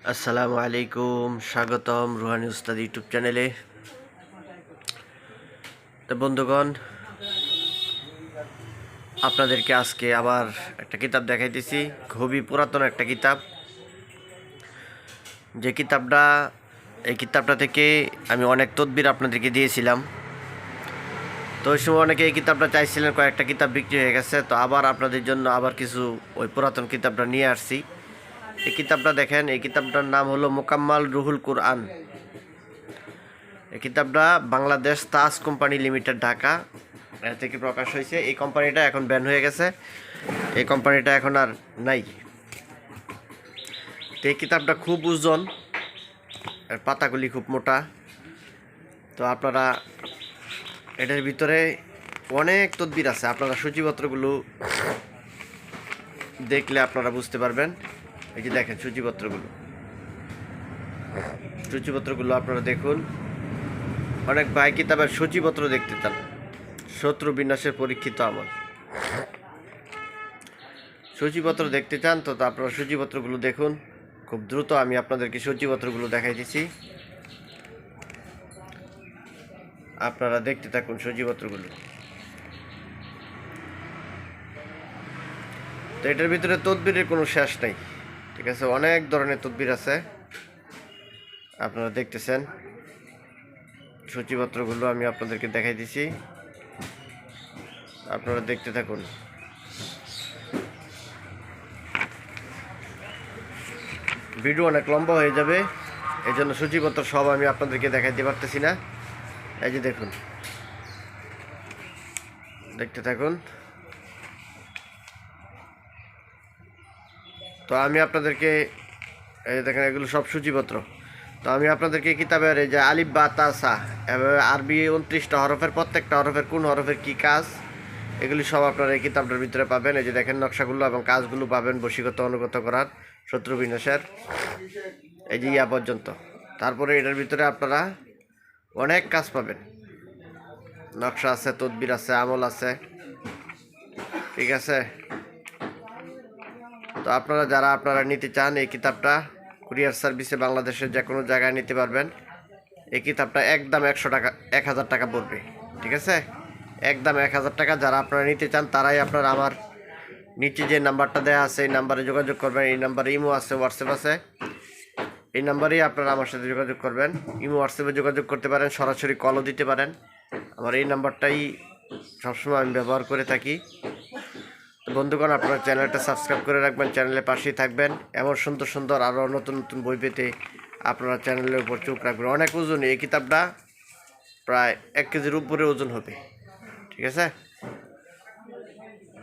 আসসালামু আলাইকুম, স্বাগতম রুহানি উস্তাদ ইউটিউব চ্যানেলে। তো বন্ধুগণ, আপনাদেরকে আজকে আবার একটা কিতাব দেখাইতেছি, খুবই পুরাতন একটা কিতাব। যে এই কিতাবটা থেকে আমি অনেক তদবির আপনাদেরকে দিয়েছিলাম। তো ওই সময় অনেকে এই কিতাবটা চাইছিলেন, কয়েকটা কিতাব বিক্রি হয়ে গেছে। তো আবার আপনাদের জন্য আবার কিছু ওই পুরাতন কিতাবটা নিয়ে আসছি। এই কিতাবটা দেখেন, এই কিতাবটার নাম হলো মোকাম্মাল রুহুল কুরআন। এই কিতাবটা বাংলাদেশ তাজ কোম্পানি লিমিটেড, ঢাকা থেকে প্রকাশ হয়েছে। এই কোম্পানিটা এখন ব্যান হয়ে গেছে, এই কোম্পানিটা এখন আর নাই। তো এই কিতাবটা খুব ওজন, এর পাতাগুলি খুব মোটা। তো আপনারা এটার ভিতরে অনেক তদবির আছে, আপনারা সূচিপত্রগুলো দেখলে আপনারা বুঝতে পারবেন। এই যে দেখেন সূচিপত্রগুলো আপনারা দেখুন। অনেক ভাই কিতাবের সূচিপত্র দেখতে চান, শত্রু বিনাশের পরীক্ষিত আমল। সূচিপত্র দেখতে চান তো আপনারা সূচিপত্রগুলো দেখুন। খুব দ্রুত আমি আপনাদেরকে সূচিপত্রগুলো দেখাইতেছি, আপনারা দেখতে থাকুন সূচিপত্রগুলো। তো এটার ভিতরে তদবিরের কোনো শেষ নেই, ঠিক আছে? অনেক ধরনের তদবির আছে, আপনারা দেখতেছেন। সূচিপত্রগুলো আমি আপনাদেরকে দেখাইতেছি, আপনারা দেখতে থাকুন। ভিডিও অনেক লম্বা হয়ে যাবে, এই জন্য সূচিপত্র সব আমি আপনাদেরকে দেখাইতে পারতেছি না। এই যে দেখুন, দেখতে থাকুন। তো আমি আপনাদেরকে, এই যে দেখেন, এগুলো সব সূচিপত্র। তো আমি আপনাদেরকে কিতাবের এই যে আলিফ বা তা সা, এভাবে আরবি 29টা হরফের, প্রত্যেকটা হরফের কোন হরফের কী কাজ, এগুলি সব আপনারা এই কিতাবটার ভিতরে পাবেন। এই যে দেখেন, নকশাগুলো এবং কাজগুলো পাবেন, বশীগত অনুগত করার, শত্রু বিনাশের, এই যে ইয়া পর্যন্ত। তারপরে এটার ভিতরে আপনারা অনেক কাজ পাবেন, নকশা আছে, তদবির আছে, আমল আছে, ঠিক আছে? তো আপনারা নিতে চান এই কিতাবটা, কুরিয়ার সার্ভিসে বাংলাদেশের যে কোনো জায়গায় নিতে পারবেন। এই কিতাবটা একদম 100 টাকা, 1000 টাকা পড়বে, ঠিক আছে? একদম 1000 টাকা। যারা আপনারা নিতে চান তারাই আপনারা আমার নিচে যে নাম্বারটা দেওয়া আছে এই নাম্বারে যোগাযোগ করবেন। এই নাম্বারে ইমো আছে, হোয়াটসঅ্যাপ আছে, এই নাম্বারেই আপনারা আমার সাথে যোগাযোগ করবেন। ইমো হোয়াটসঅ্যাপে যোগাযোগ করতে পারেন, সরাসরি কলও দিতে পারেন। আমার এই নাম্বারটাই সবসময় আমি ব্যবহার করে থাকি। বন্ধুগণ, আপনারা চ্যানেলটা সাবস্ক্রাইব করে রাখবেন, চ্যানেলের পাশেই থাকবেন। এমন সুন্দর সুন্দর আরও নতুন নতুন বই পেতে আপনারা চ্যানেলের উপর চোখ রাখবেন। অনেক ওজন, এই কিতাবটা প্রায় 1 কেজির উপরে ওজন হবে, ঠিক আছে?